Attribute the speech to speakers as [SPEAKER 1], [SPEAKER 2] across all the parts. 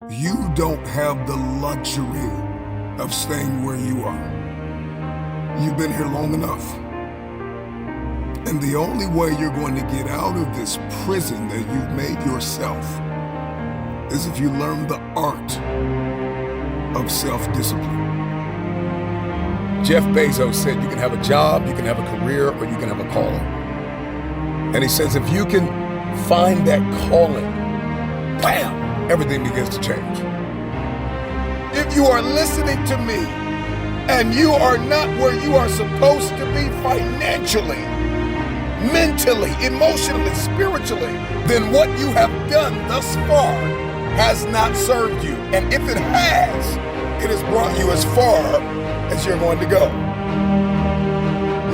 [SPEAKER 1] You don't have the luxury of staying where you are. You've been here long enough. And the only way you're going to get out of this prison that you've made yourself is if you learn the art of self-discipline.
[SPEAKER 2] Jeff Bezos said you can have a job, you can have a career, or you can have a calling. And he says if you can find that calling, bam, everything begins to change.
[SPEAKER 1] If you are listening to me and you are not where you are supposed to be financially, mentally, emotionally, spiritually, then what you have done thus far has not served you. And if it has, it has brought you as far as you're going to go.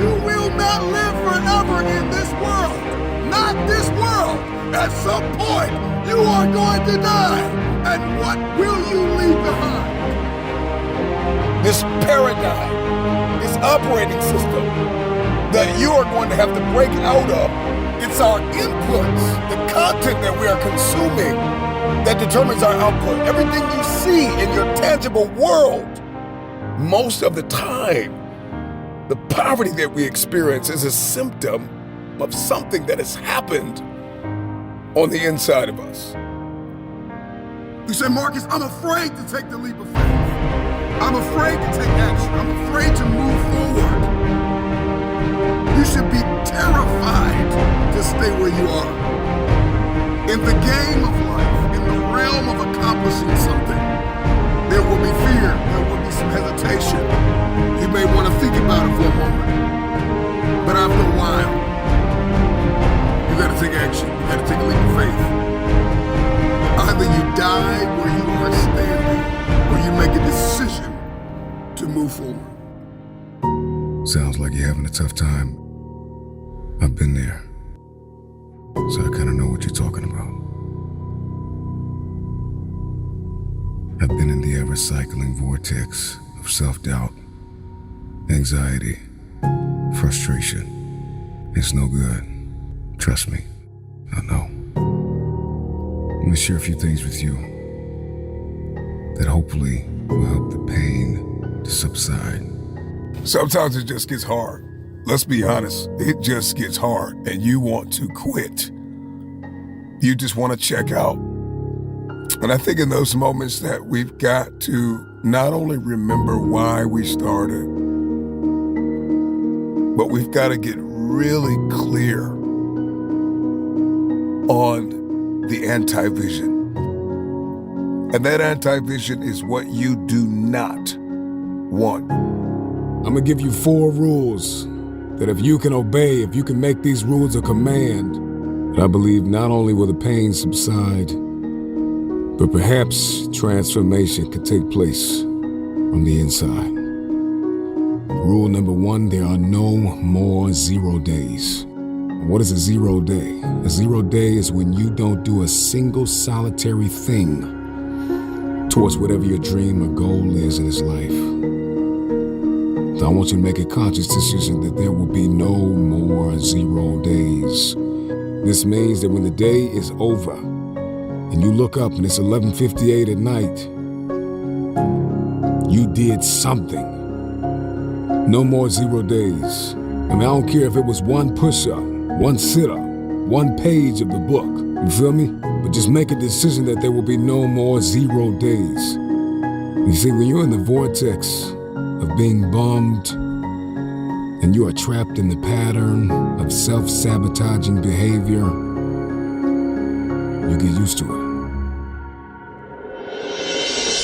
[SPEAKER 1] You will not live forever in this world. Not this world. At some point, you are going to die. And what will you leave behind?
[SPEAKER 2] This paradigm, this operating system that you are going to have to break out of, it's our inputs, the content that we are consuming that determines our output. Everything you see in your tangible world, most of the time, the poverty that we experience is a symptom of something that has happened on the inside of us.
[SPEAKER 1] You say, Marcus, I'm afraid to take the leap of faith. I'm afraid to take action. I'm afraid to move forward. You should be terrified to stay where you are. In the game of life, in the realm of accomplishing something, there will be fear, there will be some hesitation. You may want to think about it for a moment. But after a while, you gotta take action. You gotta take a leap of faith. Either you die where you are standing, or you make a decision to move forward.
[SPEAKER 3] Sounds like you're having a tough time. I've been there, so I kind of know what you're talking about. I've been in the ever-cycling vortex of self-doubt, anxiety, frustration. It's no good. Trust me, I know. Let me share a few things with you that hopefully will help the pain to subside.
[SPEAKER 1] Sometimes it just gets hard. Let's be honest, it just gets hard and you want to quit. You just want to check out. And I think in those moments that we've got to not only remember why we started, but we've got to get really clear on the anti-vision. And that anti-vision is what you do not want.
[SPEAKER 2] I'm gonna give you 4 rules that if you can obey, if you can make these rules a command, I believe not only will the pain subside, but perhaps transformation could take place from the inside. Rule number 1, there are no more 0 days. What is a 0 day? A 0 day is when you don't do a single solitary thing towards whatever your dream or goal is in this life. So I want you to make a conscious decision that there will be no more 0 days. This means that when the day is over and you look up and it's 11:58 at night, you did something. No more 0 days. I mean, I don't care if it was 1 push-up, 1 sit-up, 1 page of the book. You feel me? But just make a decision that there will be no more 0 days. You see, when you're in the vortex of being bummed and you are trapped in the pattern of self-sabotaging behavior, you get used to it.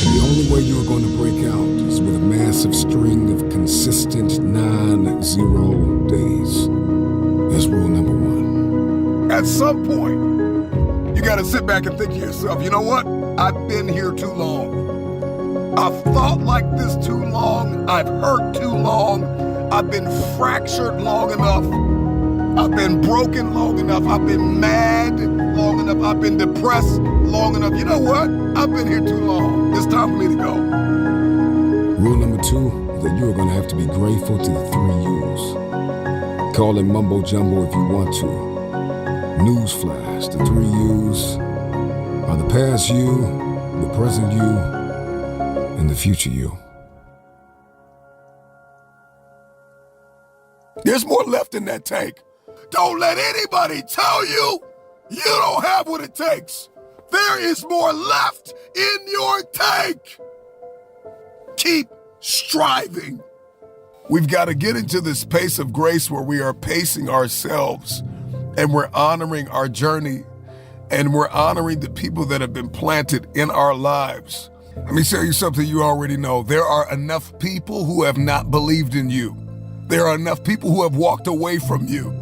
[SPEAKER 2] And the only way you are going to break out is with a massive string of consistent non-0 days. That's rule number 1.
[SPEAKER 1] At some point, you got to sit back and think to yourself, you know what? I've been here too long. I've thought like this too long. I've hurt too long. I've been fractured long enough. I've been broken long enough. I've been mad long enough. I've been depressed long enough. You know what? I've been here too long. It's time for me to go.
[SPEAKER 2] Rule number 2 is that you are going to have to be grateful to the 3 U's. Call it mumbo jumbo if you want to. Newsflash, the 3 U's are the past you, the present you, and the future you.
[SPEAKER 1] There's more left in that tank. Don't let anybody tell you you don't have what it takes. There is more left in your tank. Keep striving. We've got to get into this pace of grace where we are pacing ourselves and we're honoring our journey and we're honoring the people that have been planted in our lives. Let me tell you something you already know. There are enough people who have not believed in you. There are enough people who have walked away from you.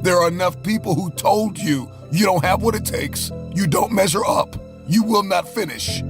[SPEAKER 1] There are enough people who told you you don't have what it takes. You don't measure up. You will not finish.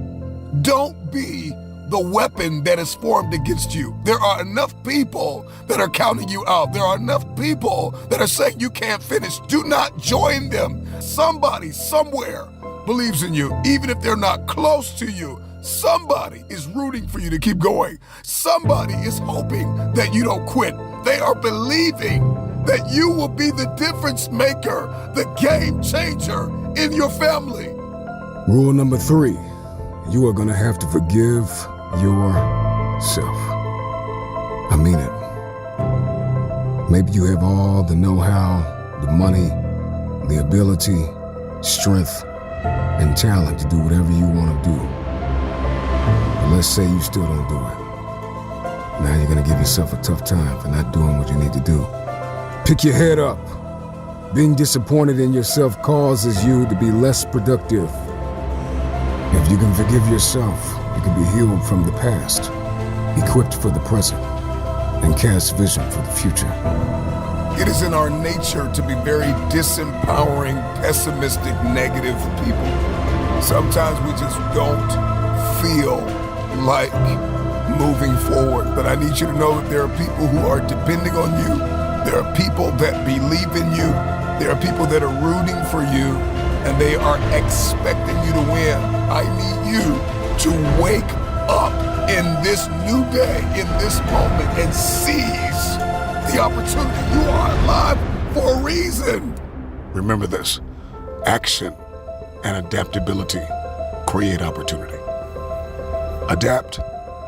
[SPEAKER 1] Don't be the weapon that is formed against you. There are enough people that are counting you out. There are enough people that are saying you can't finish. Do not join them. Somebody somewhere believes in you, even if they're not close to you. Somebody is rooting for you to keep going. Somebody is hoping that you don't quit. They are believing that you will be the difference maker, the game changer in your family.
[SPEAKER 2] Rule number 3, you are going to have to forgive yourself. I mean it. Maybe you have all the know-how, the money, the ability, strength, and talent to do whatever you want to do. But let's say you still don't do it. Now you're going to give yourself a tough time for not doing what you need to do. Pick your head up. Being disappointed in yourself causes you to be less productive. If you can forgive yourself, you can be healed from the past, equipped for the present, and cast vision for the future.
[SPEAKER 1] It is in our nature to be very disempowering, pessimistic, negative people. Sometimes we just don't feel like moving forward. But I need you to know that there are people who are depending on you. There are people that believe in you. There are people that are rooting for you, and they are expecting you to win. I need you to wake up in this new day, in this moment, and seize the opportunity. You are alive for a reason.
[SPEAKER 4] Remember this: action and adaptability create opportunity. Adapt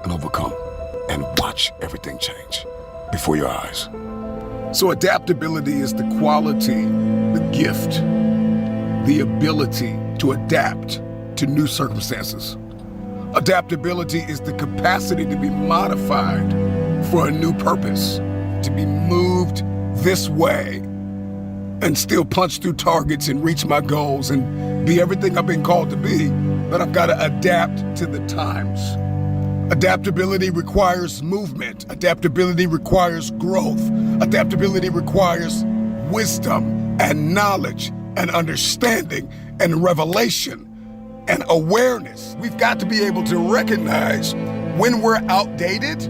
[SPEAKER 4] and overcome, and watch everything change before your eyes.
[SPEAKER 1] So adaptability is the quality, the gift, the ability to adapt to new circumstances. Adaptability is the capacity to be modified for a new purpose, to be moved this way and still punch through targets and reach my goals and be everything I've been called to be, but I've got to adapt to the times. Adaptability requires movement. Adaptability requires growth. Adaptability requires wisdom and knowledge and understanding and revelation and awareness. We've got to be able to recognize when we're outdated,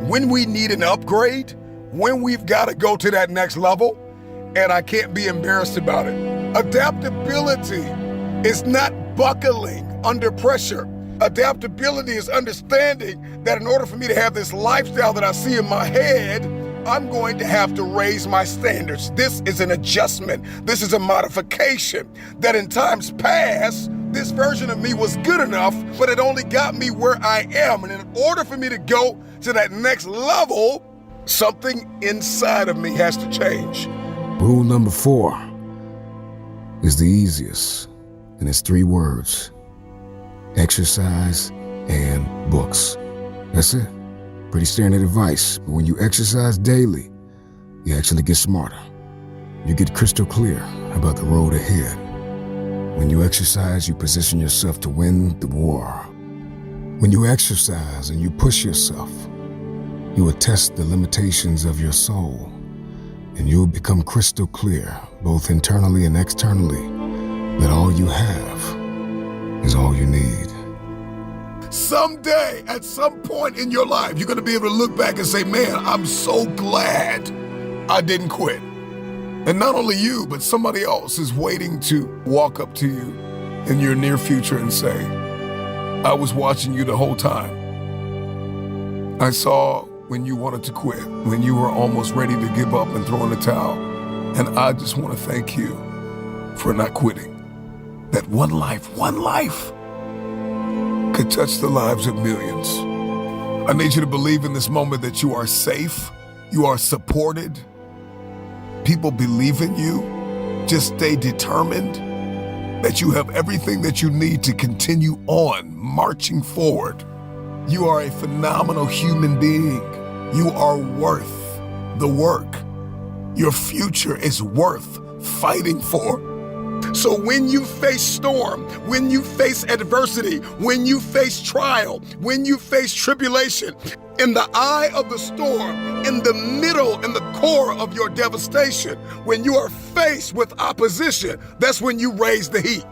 [SPEAKER 1] when we need an upgrade, when we've got to go to that next level, and I can't be embarrassed about it. Adaptability is not buckling under pressure. Adaptability is understanding that in order for me to have this lifestyle that I see in my head, I'm going to have to raise my standards. This is an adjustment. This is a modification that in times past, this version of me was good enough, but it only got me where I am. And in order for me to go to that next level, something inside of me has to change.
[SPEAKER 2] Rule number 4 is the easiest, and it's 3 words: exercise and books. That's it. Pretty standard advice, but when you exercise daily, you actually get smarter. You get crystal clear about the road ahead. When you exercise, you position yourself to win the war. When you exercise and you push yourself, you will test the limitations of your soul, and you will become crystal clear, both internally and externally, that all you have is all you need.
[SPEAKER 1] Someday, at some point in your life, you're going to be able to look back and say, man, I'm so glad I didn't quit. And not only you, but somebody else is waiting to walk up to you in your near future and say, I was watching you the whole time. I saw when you wanted to quit, when you were almost ready to give up and throw in the towel. And I just want to thank you for not quitting. That one life
[SPEAKER 2] could touch the lives of millions. I need you to believe in this moment that you are safe, you are supported, people believe in you. Just stay determined that you have everything that you need to continue on marching forward. You are a phenomenal human being. You are worth the work. Your future is worth fighting for.
[SPEAKER 1] So when you face storm, when you face adversity, when you face trial, when you face tribulation, in the eye of the storm, in the middle, in the core of your devastation, when you are faced with opposition, that's when you raise the heat.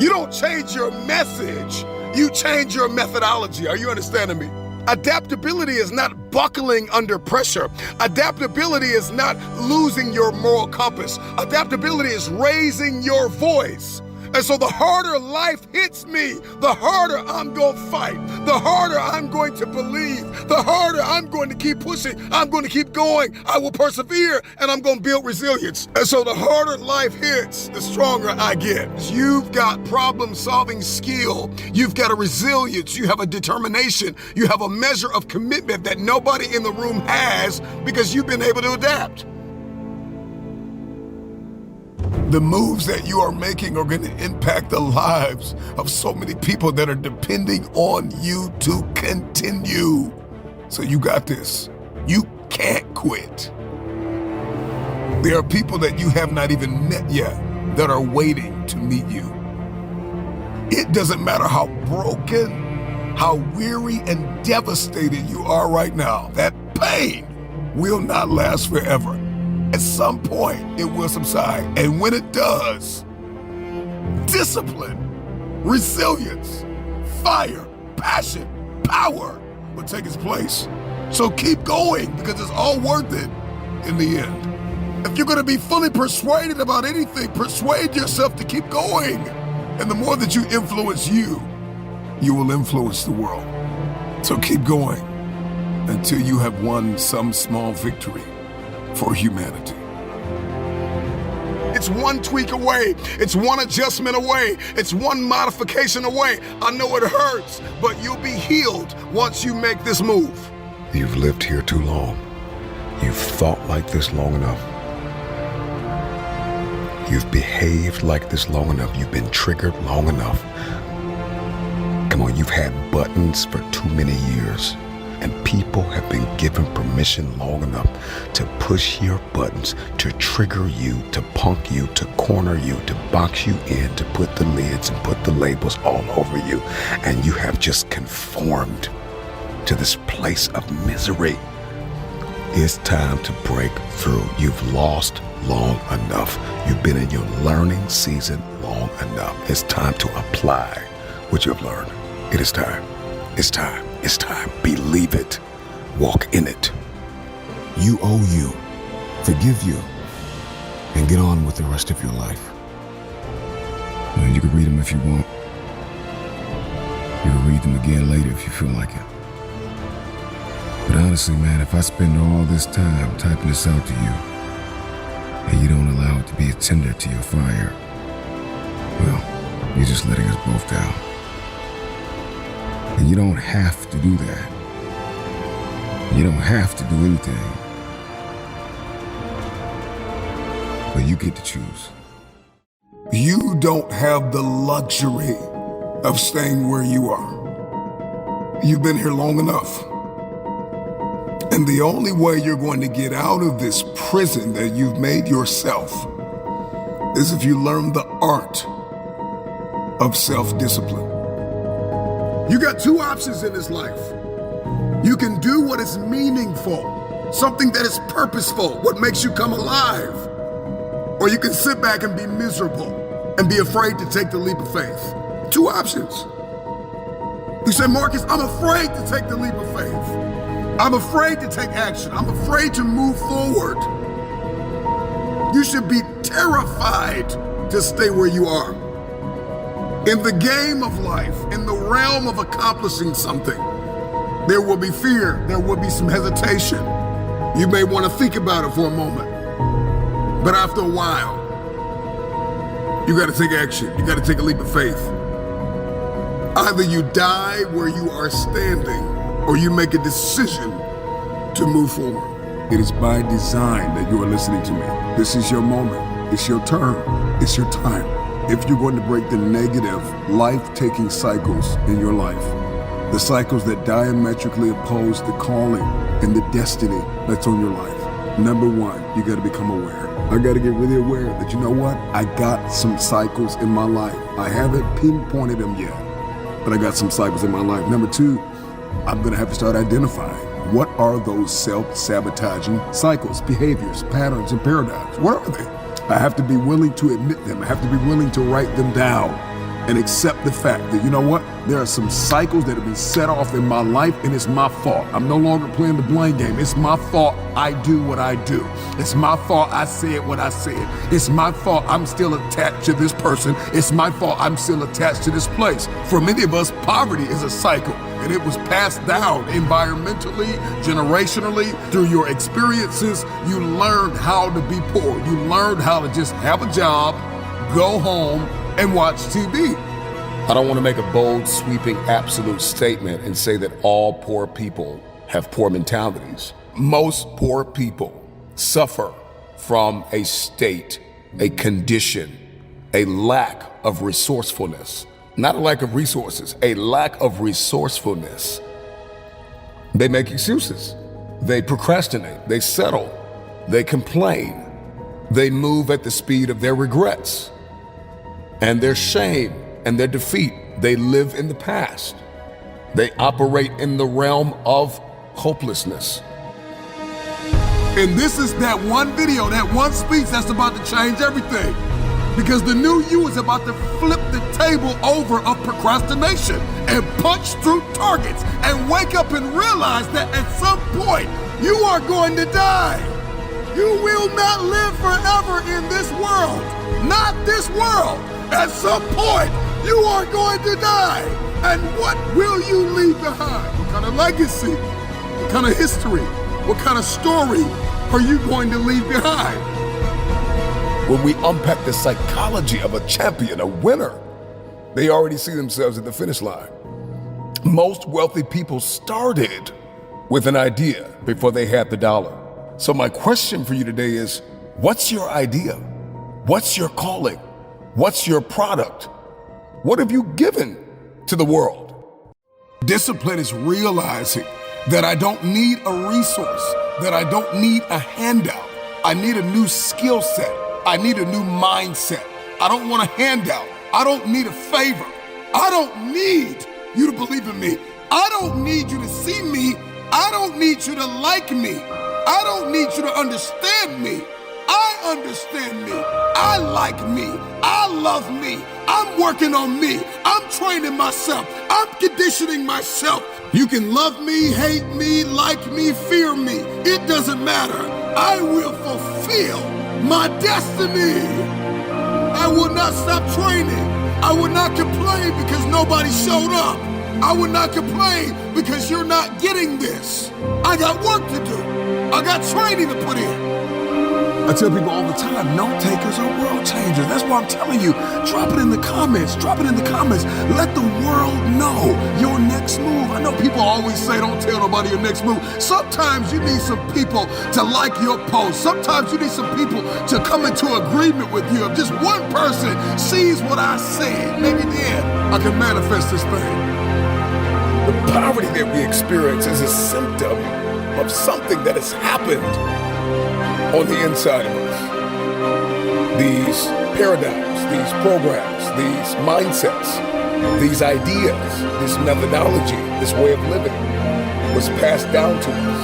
[SPEAKER 1] You don't change your message, you change your methodology. Are you understanding me? Adaptability is not buckling under pressure. Adaptability is not losing your moral compass. Adaptability is raising your voice. And so the harder life hits me, the harder I'm going to fight, the harder I'm going to believe, the harder I'm going to keep pushing, I'm going to keep going, I will persevere, and I'm going to build resilience. And so the harder life hits, the stronger I get. You've got problem-solving skill, you've got a resilience, you have a determination, you have a measure of commitment that nobody in the room has because you've been able to adapt.
[SPEAKER 2] The moves that you are making are going to impact the lives of so many people that are depending on you to continue. So you got this. You can't quit. There are people that you have not even met yet that are waiting to meet you. It doesn't matter how broken, how weary and devastated you are right now. That pain will not last forever. At some point, it will subside. And when it does, discipline, resilience, fire, passion, power will take its place. So keep going because it's all worth it in the end. If you're going to be fully persuaded about anything, persuade yourself to keep going. And the more that you influence you will influence the world. So keep going until you have won some small victory for humanity.
[SPEAKER 1] It's one tweak away. It's one adjustment away. It's one modification away. I know it hurts, but you'll be healed once you make this move.
[SPEAKER 3] You've lived here too long. You've thought like this long enough. You've behaved like this long enough. You've been triggered long enough. Come on, you've had buttons for too many years. And people have been given permission long enough to push your buttons, to trigger you, to punk you, to corner you, to box you in, to put the lids and put the labels all over you. And you have just conformed to this place of misery. It's time to break through. You've lost long enough. You've been in your learning season long enough. It's time to apply what you've learned. It is time. It's time. It's time. Believe it. Walk in it.
[SPEAKER 2] You owe you. Forgive you. And get on with the rest of your life.
[SPEAKER 3] You can read them if you want. You can read them again later if you feel like it. But honestly, man, if I spend all this time typing this out to you, and you don't allow it to be a tinder to your fire, well, you're just letting us both down. And you don't have to do that. You don't have to do anything. But you get to choose.
[SPEAKER 2] You don't have the luxury of staying where you are. You've been here long enough. And the only way you're going to get out of this prison that you've made yourself is if you learn the art of self-discipline.
[SPEAKER 1] You got two options in this life. You can do what is meaningful, something that is purposeful, what makes you come alive. Or you can sit back and be miserable and be afraid to take the leap of faith. Two options. You say, Marcus, I'm afraid to take the leap of faith. I'm afraid to take action. I'm afraid to move forward. You should be terrified to stay where you are. In the game of life, in the realm of accomplishing something, there will be fear, there will be some hesitation. You may want to think about it for a moment. But after a while, you got to take action. You got to take a leap of faith. Either you die where you are standing, or you make a decision to move forward. It is by design that you are listening to me. This is your moment. It's your turn. It's your time. If you're going to break the negative, life-taking cycles in your life, the cycles that diametrically oppose the calling and the destiny that's on your life, number one, you got to become aware. I got to get really aware that, you know what? I got some cycles in my life. I haven't pinpointed them yet, but I got some cycles in my life. Number two, I'm going to have to start identifying what are those self-sabotaging cycles, behaviors, patterns, and paradigms. What are they? I have to be willing to admit them. I have to be willing to write them down and accept the fact that, you know what? There are some cycles that have been set off in my life, and it's my fault. I'm no longer playing the blame game. It's my fault I do what I do. It's my fault I said what I said. It's my fault I'm still attached to this person. It's my fault I'm still attached to this place. For many of us, poverty is a cycle, and it was passed down environmentally, generationally, through your experiences. You learned how to be poor. You learned how to just have a job, go home, and watch TV.
[SPEAKER 4] I don't want to make a bold, sweeping, absolute statement and say that all poor people have poor mentalities. Most poor people suffer from a state, a condition, a lack of resourcefulness. Not a lack of resources, a lack of resourcefulness. They make excuses. They procrastinate. They settle. They complain. They move at the speed of their regrets and their shame and their defeat. They live in the past. They operate in the realm of hopelessness.
[SPEAKER 1] And this is that one video, that one speech that's about to change everything. Because the new you is about to flip the table over of procrastination and punch through targets and wake up and realize that at some point you are going to die. You will not live forever in this world. Not this world. At some point, you are going to die. And what will you leave behind? What kind of legacy? What kind of history? What kind of story are you going to leave behind?
[SPEAKER 4] When we unpack the psychology of a champion, a winner, they already see themselves at the finish line. Most wealthy people started with an idea before they had the dollar. So my question for you today is, what's your idea? What's your calling? What's your product? What have you given to the world?
[SPEAKER 1] Discipline is realizing that I don't need a resource, that I don't need a handout. I need a new skill set. I need a new mindset. I don't want a handout. I don't need a favor. I don't need you to believe in me. I don't need you to see me. I don't need you to like me. I don't need you to understand me. I understand me. I like me. I love me. I'm working on me. I'm training myself. I'm conditioning myself. You can love me, hate me, like me, fear me. It doesn't matter. I will fulfill my destiny. I will not stop training. I will not complain because nobody showed up. I will not complain because you're not getting this. I got work to do. I got training to put in. I tell people all the time, note takers are world changers. That's why I'm telling you, drop it in the comments. Drop it in the comments. Let the world know your next move. I know people always say, don't tell nobody your next move. Sometimes you need some people to like your post. Sometimes you need some people to come into agreement with you. If just one person sees what I said, maybe then I can manifest this thing.
[SPEAKER 4] The poverty that we experience is a symptom of something that has happened on the inside of us. These paradigms, these programs, these mindsets, these ideas, this methodology, this way of living was passed down to us.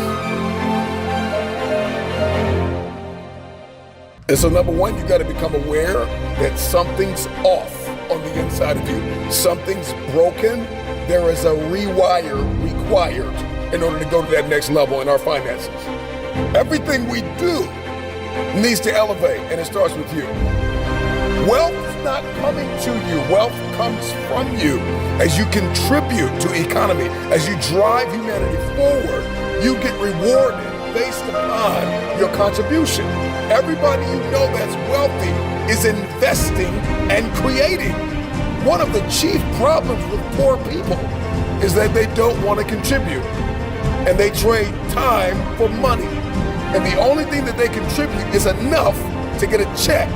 [SPEAKER 4] And so number one, you got to become aware that something's off on the inside of you. Something's broken. There is a rewire required in order to go to that next level in our finances. Everything we do needs to elevate, and it starts with you. Wealth is not coming to you. Wealth comes from you. As you contribute to economy, as you drive humanity forward, you get rewarded based upon your contribution. Everybody you know that's wealthy is investing and creating. one of the chief problems with poor people is that they don't want to contribute. And they trade time for money. And the only thing that they contribute is enough to get a check.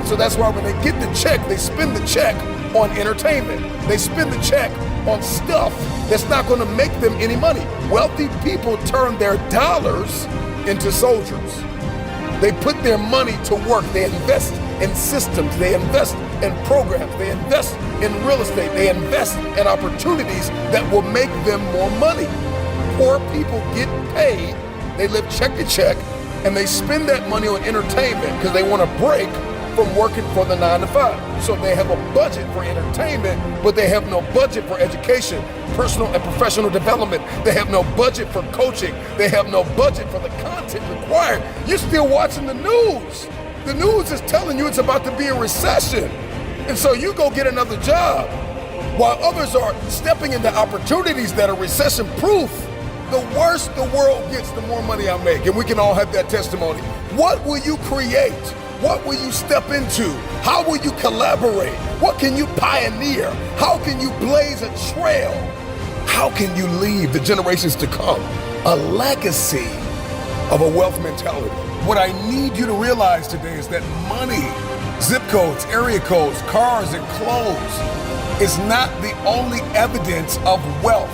[SPEAKER 4] So that's why when they get the check, they spend the check on entertainment. They spend the check on stuff that's not going to make them any money. Wealthy people turn their dollars into soldiers. They put their money to work. They invest in systems. They invest in programs. They invest in real estate. They invest in opportunities that will make them more money. Poor people get paid. They live check to check, and they spend that money on entertainment because they want to break from working for the 9 to 5. So they have a budget for entertainment, but they have no budget for education, personal and professional development. They have no budget for coaching. They have no budget for the content required. You're still watching the news. The news is telling you it's about to be a recession. And so you go get another job while others are stepping into opportunities that are recession-proof. The worse the world gets, the more money I make. And we can all have that testimony. What will you create? What will you step into? How will you collaborate? What can you pioneer? How can you blaze a trail? How can you leave the generations to come a legacy of a wealth mentality? What I need you to realize today is that money, zip codes, area codes, cars, and clothes is not the only evidence of wealth.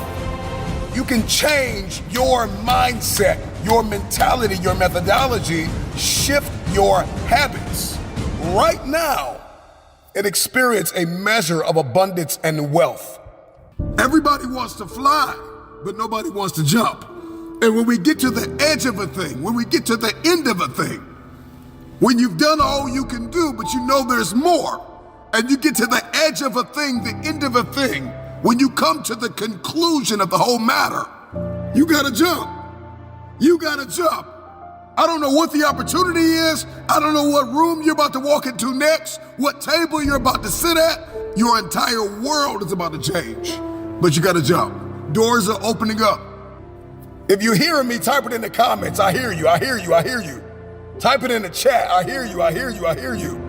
[SPEAKER 4] You can change your mindset, your mentality, your methodology, shift your habits right now and experience a measure of abundance and wealth.
[SPEAKER 1] Everybody wants to fly, but nobody wants to jump. And when we get to the edge of a thing, when we get to the end of a thing, when you've done all you can do, but you know there's more, and you get to the edge of a thing, the end of a thing, when you come to the conclusion of the whole matter, you gotta jump. You gotta jump. I don't know what the opportunity is. I don't know what room you're about to walk into next, what table you're about to sit at. Your entire world is about to change, but you gotta jump. Doors are opening up.
[SPEAKER 4] If you're hearing me, type it in the comments. I hear you, I hear you, I hear you. Type it in the chat. I hear you, I hear you, I hear you.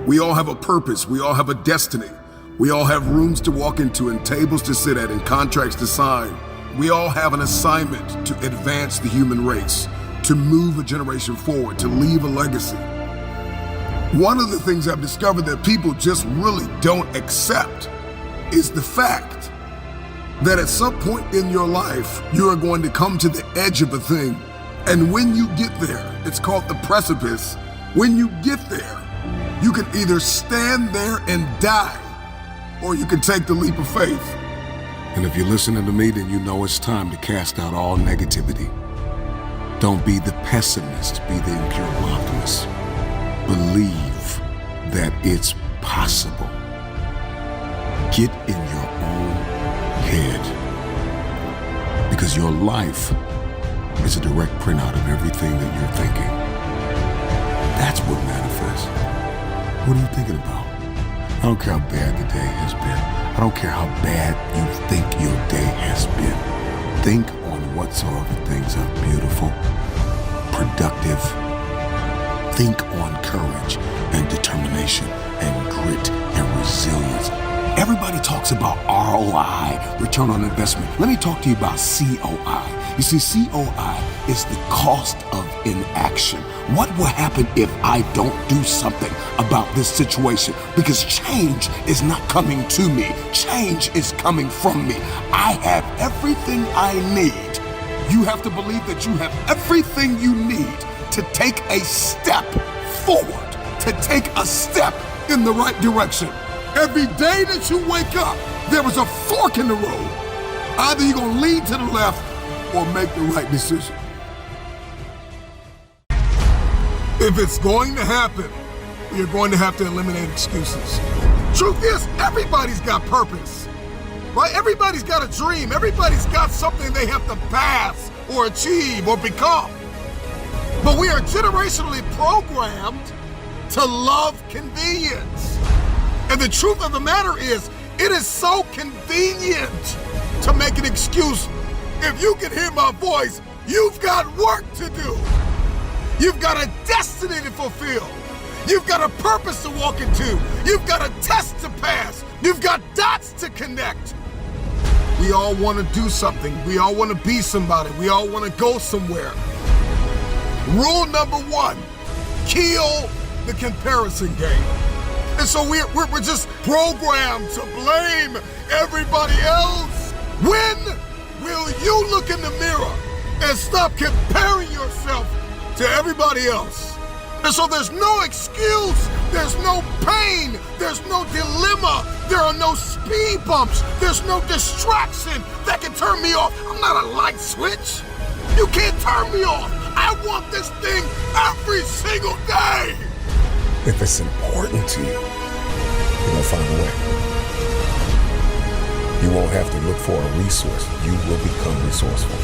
[SPEAKER 1] We all have a purpose. We all have a destiny. We all have rooms to walk into and tables to sit at and contracts to sign. We all have an assignment to advance the human race, to move a generation forward, to leave a legacy. One of the things I've discovered that people just really don't accept is the fact that at some point in your life, you are going to come to the edge of a thing. And when you get there, it's called the precipice. When you get there, you can either stand there and die, or you can take the leap of faith.
[SPEAKER 2] And if you're listening to me, then you know it's time to cast out all negativity. Don't be the pessimist, be the incurable optimist. Believe that it's possible. Get in your own head, because your life is a direct printout of everything that you're thinking. That's what manifests. What are you thinking about? I don't care how bad the day has been. I don't care how bad you think your day has been. Think on whatsoever things are beautiful, productive. Think on courage and determination and grit and resilience. Everybody talks about ROI, return on investment. Let me talk to you about COI. You see, COI is the cost of inaction. What will happen if I don't do something about this situation? Because change is not coming to me. Change is coming from me. I have everything I need. You have to believe that you have everything you need to take a step forward, to take a step
[SPEAKER 1] In the right direction. Every day that you wake up, there is a fork in the road. Either you're gonna lean to the left or make the right decision. If it's going to happen, you're going to have to eliminate excuses. Truth is, everybody's got purpose, right? Everybody's got a dream. Everybody's got something they have to pass or achieve or become. But we are generationally programmed to love convenience. And the truth of the matter is, it is so convenient to make an excuse. If you can hear my voice, you've got work to do. You've got a destiny to fulfill. You've got a purpose to walk into. You've got a test to pass. You've got dots to connect. We all want to do something. We all want to be somebody. We all want to go somewhere. Rule number one, kill the comparison game. And so we're just programmed to blame everybody else. When will you look in the mirror and stop comparing yourself to everybody else? And so there's no excuse, there's no pain, there's no dilemma, there are no speed bumps, there's no distraction that can turn me off. I'm not a light switch. You can't turn me off. I want this thing every single day.
[SPEAKER 3] If it's important to you, you're gonna find a way. You won't have to look for a resource. You will become resourceful.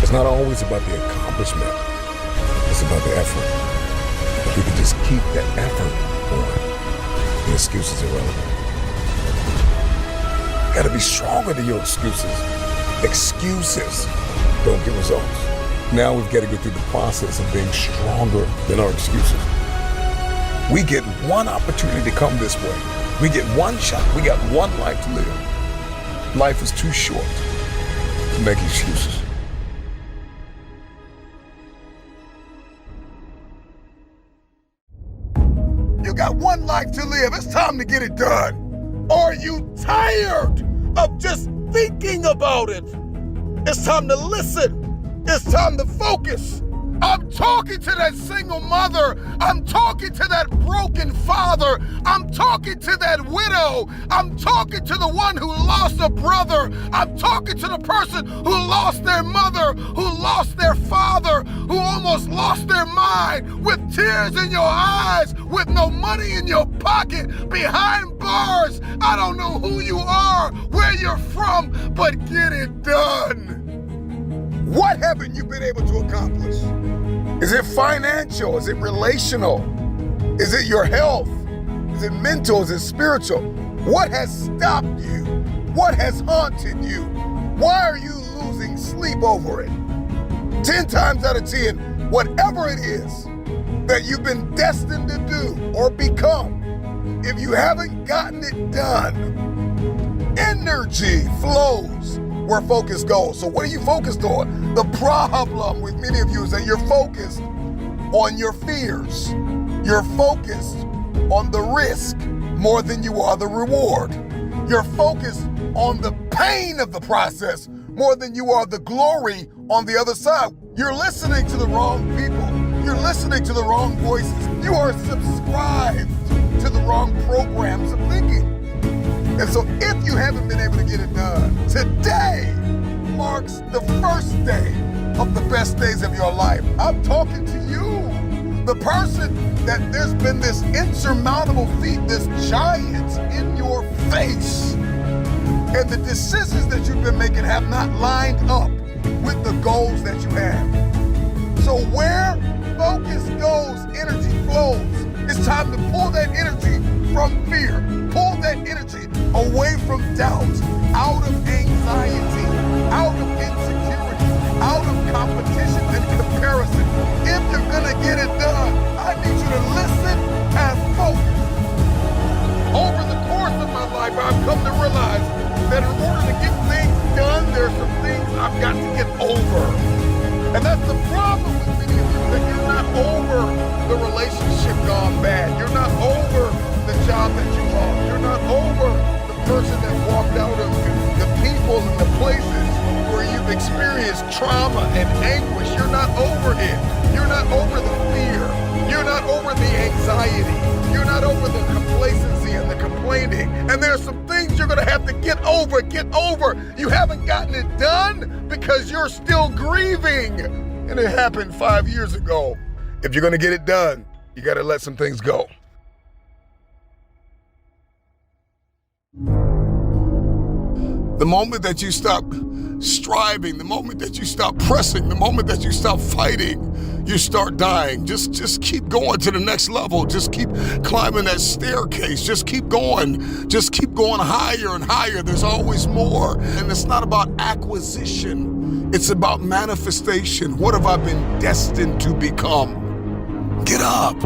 [SPEAKER 3] It's not always about the accomplishment. It's about the effort. If you can just keep that effort on, the excuses are irrelevant. You gotta be stronger than your excuses. Excuses don't get results. Now we've got to get through the process of being stronger than our excuses. We get one opportunity to come this way. We get one shot. We got one life to live. Life is too short to make excuses.
[SPEAKER 1] You got one life to live. It's time to get it done. Are you tired of just thinking about it? It's time to listen. It's time to focus. I'm talking to that single mother. I'm talking to that broken father. I'm talking to that widow. I'm talking to the one who lost a brother. I'm talking to the person who lost their mother, who lost their father, who almost lost their mind, with tears in your eyes, with no money in your pocket, behind bars. I don't know who you are, where you're from, but get it done. What haven't you been able to accomplish? Is it financial? Is it relational? Is it your health? Is it mental? Is it spiritual? What has stopped you? What has haunted you? Why are you losing sleep over it? 10 times out of 10, whatever it is that you've been destined to do or become, if you haven't gotten it done, energy flows where focus goes. So what are you focused on? The problem with many of you is that you're focused on your fears. You're focused on the risk more than you are the reward. You're focused on the pain of the process more than you are the glory on the other side. You're listening to the wrong people. You're listening to the wrong voices. You are subscribed to the wrong programs of thinking. And so if you haven't been able to get it done, today marks the first day of the best days of your life. I'm talking to you, the person that there's been this insurmountable feat, this giant in your face. And the decisions that you've been making have not lined up with the goals that you have. So where focus goes, energy flows. It's time to pull that energy from fear. Pull that energy away from doubt, out of anxiety, out of insecurity, out of competition and comparison. If you're gonna get it done, I need you to listen and focus. Over the course of my life, I've come to realize that in order to get things done, there's some things I've got to get over. And that's the problem with many of you, that you're not over the relationship gone bad. You're not over the job that you lost. You're not over the person that walked out of you, the people and the places where you've experienced trauma and anguish. You're not over it. You're not over the fear. You're not over the anxiety. You're not over the complacency and the complaining. And there are some things you're gonna have to get over. You haven't gotten it done because you're still grieving. And it happened 5 years ago. If you're gonna get it done, you gotta let some things go. The moment that you stop striving, the moment that you stop pressing, the moment that you stop fighting, you start dying. Just keep going to the next level. Just keep climbing that staircase. Just keep going. Just keep going higher and higher. There's always more. And it's not about acquisition. It's about manifestation. What have I been destined to become? Get up.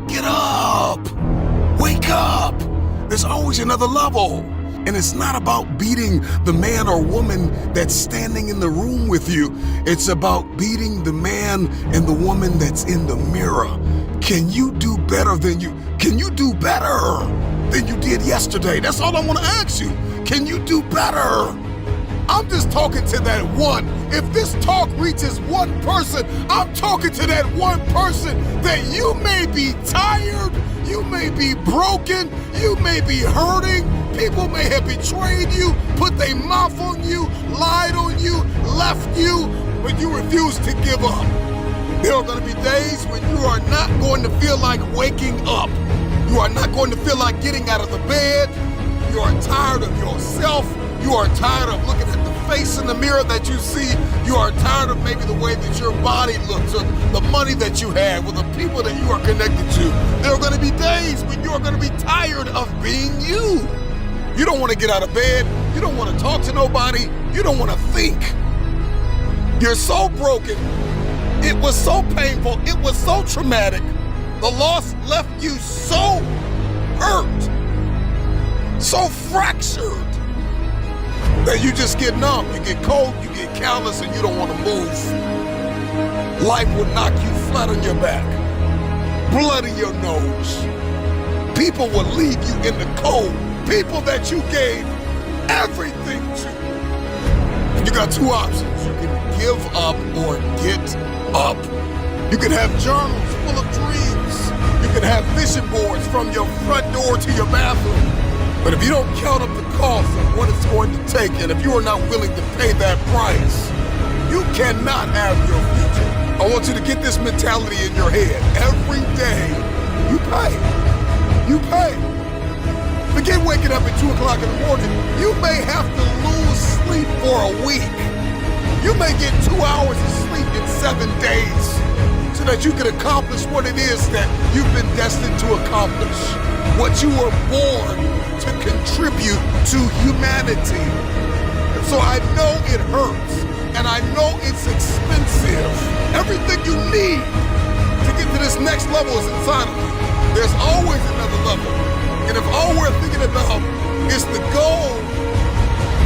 [SPEAKER 1] Get up. Wake up. There's always another level. And it's not about beating the man or woman that's standing in the room with you. It's about beating the man and the woman that's in the mirror. Can you do better than you did yesterday? That's all I want to ask you. Can you do better? I'm just talking to that one. If this talk reaches one person, I'm talking to that one person that you may be tired, you may be broken, you may be hurting. People may have betrayed you, put their mouth on you, lied on you, left you, but you refuse to give up. There are going to be days when you are not going to feel like waking up. You are not going to feel like getting out of the bed. You are tired of yourself. You are tired of looking at the face in the mirror that you see. You are tired of maybe the way that your body looks or the money that you have or the people that you are connected to. There are going to be days when you are going to be tired of being you. You don't want to get out of bed. You don't want to talk to nobody. You don't want to think. You're so broken. It was so painful. It was so traumatic. The loss left you so hurt, so fractured, that you just get numb. You get cold, you get callous, and you don't want to move. Life will knock you flat on your back, blood in your nose. People will leave you in the cold. People that you gave everything to. You got two options. You can give up or get up. You can have journals full of dreams. You can have vision boards from your front door to your bathroom. But if you don't count up the cost of what it's going to take, and if you are not willing to pay that price, you cannot have your future. I want you to get this mentality in your head. Every day, you pay. You pay. Forget waking up at 2 o'clock in the morning. You may have to lose sleep for a week. You may get 2 hours of sleep in 7 days so that you can accomplish what it is that you've been destined to accomplish. What you were born to contribute to humanity. So I know it hurts, and I know it's expensive. Everything you need to get to this next level is inside of you. There's always another level. And if all we're thinking about is the goal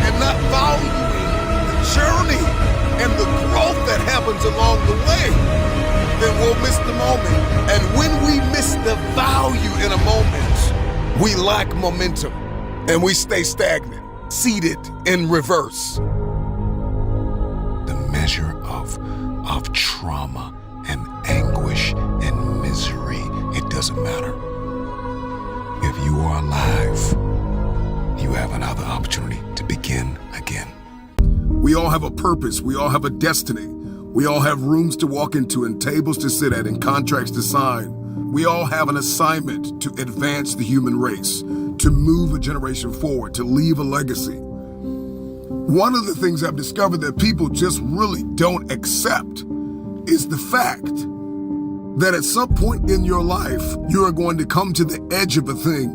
[SPEAKER 1] and not valuing the journey and the growth that happens along the way, then we'll miss the moment. And when we miss the value in a moment, we lack momentum and we stay stagnant, seated in reverse.
[SPEAKER 3] The measure of trauma and anguish and misery, it doesn't matter. If you are alive, you have another opportunity to begin again.
[SPEAKER 1] We all have a purpose. We all have a destiny. We all have rooms to walk into and tables to sit at and contracts to sign. We all have an assignment to advance the human race, to move a generation forward, to leave a legacy. One of the things I've discovered that people just really don't accept is the fact that at some point in your life, you are going to come to the edge of a thing.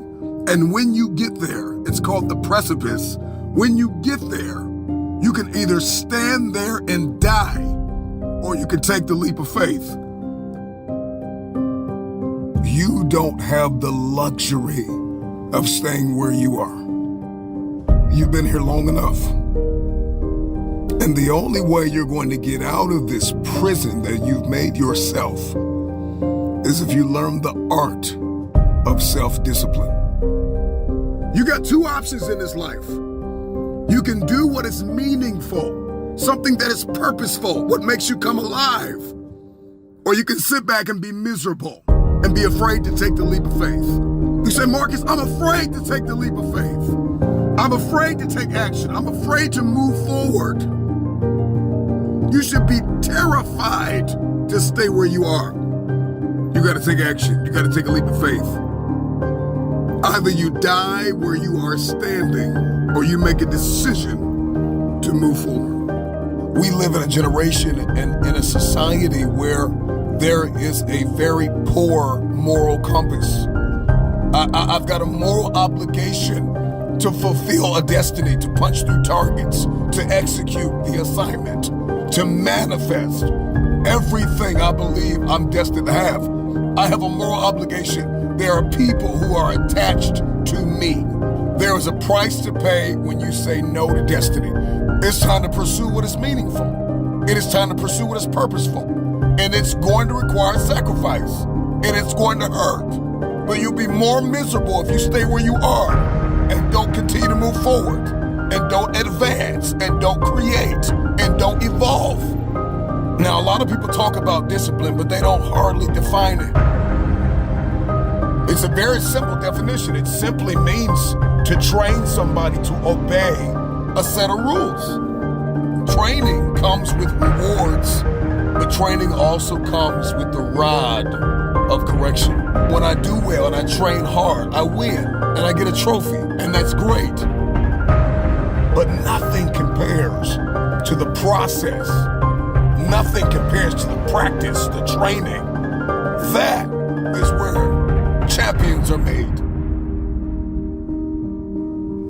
[SPEAKER 1] And when you get there, it's called the precipice. When you get there, you can either stand there and die, or you can take the leap of faith. You don't have the luxury of staying where you are. You've been here long enough. And the only way you're going to get out of this prison that you've made yourself is if you learn the art of self-discipline. You got two options in this life. You can do what is meaningful, something that is purposeful, what makes you come alive. Or you can sit back and be miserable and be afraid to take the leap of faith. You say, Marcus, I'm afraid to take the leap of faith. I'm afraid to take action. I'm afraid to move forward. You should be terrified to stay where you are. You got to take action. You got to take a leap of faith. Either you die where you are standing, or you make a decision to move forward. We live in a generation and in a society where there is a very poor moral compass. I've got a moral obligation to fulfill a destiny, to punch through targets, to execute the assignment, to manifest everything I believe I'm destined to have. I have a moral obligation. There are people who are attached to me. There is a price to pay when you say no to destiny. It's time to pursue what is meaningful. It is time to pursue what is purposeful. And it's going to require sacrifice. And it's going to hurt. But you'll be more miserable if you stay where you are and don't continue to move forward and don't advance and don't create and don't evolve. Now, a lot of people talk about discipline, but they don't hardly define it. It's a very simple definition. It simply means to train somebody to obey a set of rules. Training comes with rewards, but training also comes with the rod of correction. When I do well and I train hard, I win and I get a trophy, and that's great. But nothing compares to the process. Nothing compares to the practice, the training. That is where champions are made.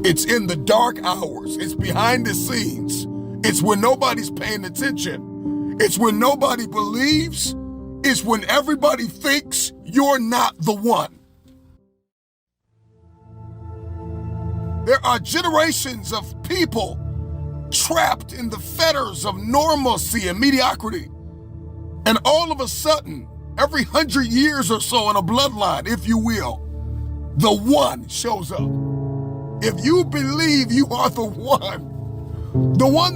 [SPEAKER 1] It's in the dark hours. It's behind the scenes. It's when nobody's paying attention. It's when nobody believes. It's when everybody thinks you're not the one. There are generations of people trapped in the fetters of normalcy and mediocrity. And all of a sudden, every 100 years or so in a bloodline, if you will, the one shows up. If you believe you are the one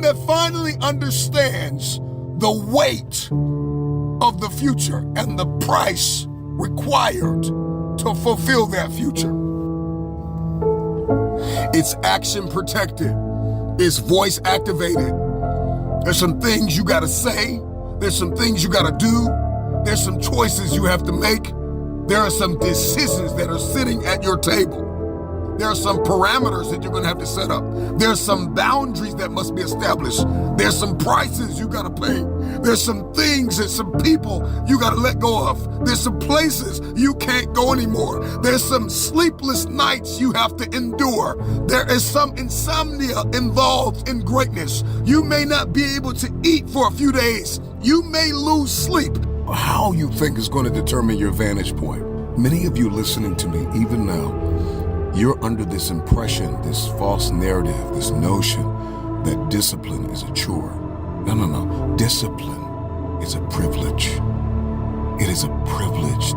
[SPEAKER 1] that finally understands the weight of the future and the price required to fulfill that future. It's action protected. It's voice activated. There's some things you gotta say. There's some things you gotta do. There's some choices you have to make. There are some decisions that are sitting at your table. There are some parameters that you're gonna have to set up. There's some boundaries that must be established. There's some prices you gotta pay. There's some things and some people you gotta let go of. There's some places you can't go anymore. There's some sleepless nights you have to endure. There is some insomnia involved in greatness. You may not be able to eat for a few days. You may lose sleep. How you think is going to determine your vantage point. Many of you listening to me, even now, you're under this impression, this false narrative, this notion that discipline is a chore. No. Discipline is a privilege. It is a privilege.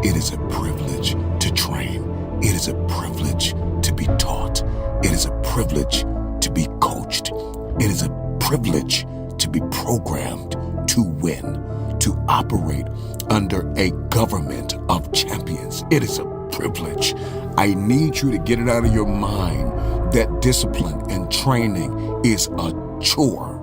[SPEAKER 1] It is a privilege to train. It is a privilege to be taught. It is a privilege to be coached. It is a privilege to be programmed to win, to operate under a government of champions. It is a privilege. I need you to get it out of your mind that discipline and training is a chore.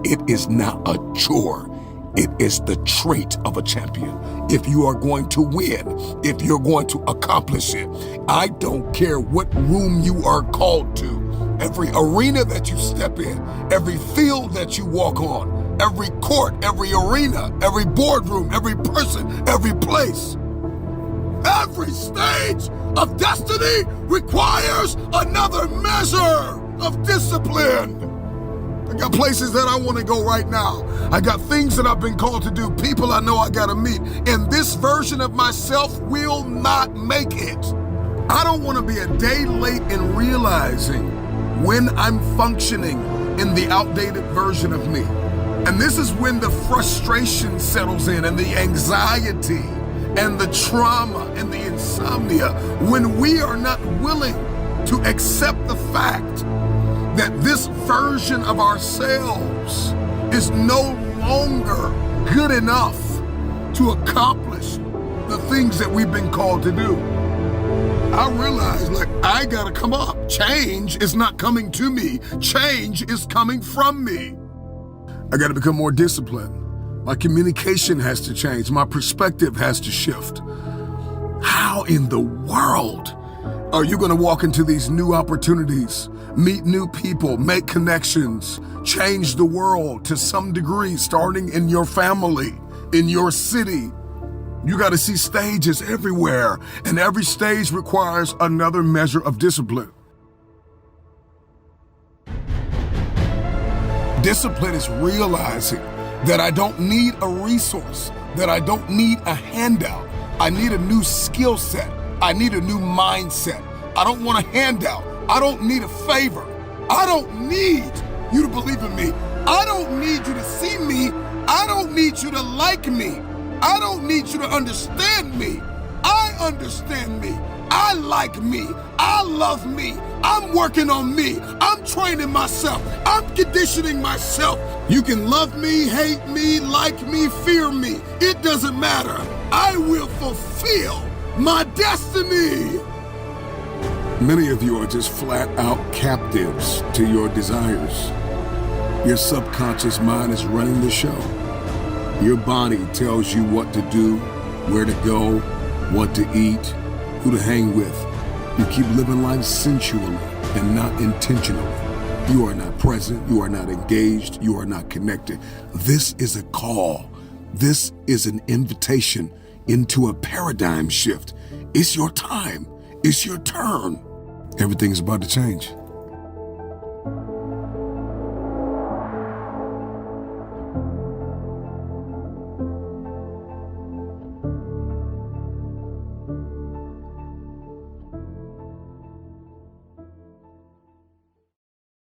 [SPEAKER 1] It is not a chore. It is the trait of a champion. If you are going to win, if you're going to accomplish it, I don't care what room you are called to. Every arena that you step in, every field that you walk on, every court, every arena, every boardroom, every person, every place. Every stage of destiny requires another measure of discipline. I got places that I want to go right now. I got things that I've been called to do, people I know I got to meet. And this version of myself will not make it. I don't want to be a day late in realizing when I'm functioning in the outdated version of me. And this is when the frustration settles in and the anxiety and the trauma and the insomnia, when we are not willing to accept the fact that this version of ourselves is no longer good enough to accomplish the things that we've been called to do. I realize, I gotta come up. Change is not coming to me. Change is coming from me. I gotta become more disciplined. My communication has to change. My perspective has to shift. How in the world are you gonna walk into these new opportunities, meet new people, make connections, change the world to some degree, starting in your family, in your city? You gotta see stages everywhere, and every stage requires another measure of discipline. Discipline is realizing that I don't need a resource, that I don't need a handout. I need a new skill set. I need a new mindset. I don't want a handout. I don't need a favor. I don't need you to believe in me. I don't need you to see me. I don't need you to like me. I don't need you to understand me. I understand me. I like me. I love me. I'm working on me. I'm training myself. I'm conditioning myself. You can love me, hate me, like me, fear me. It doesn't matter. I will fulfill my destiny.
[SPEAKER 4] Many of you are just flat out captives to your desires. Your subconscious mind is running the show. Your body tells you what to do, where to go, what to eat, who to hang with. You keep living life sensually and not intentionally. You are not present, you are not engaged, you are not connected. This is a call. This is an invitation into a paradigm shift. It's your time. It's your turn. Everything's about to change.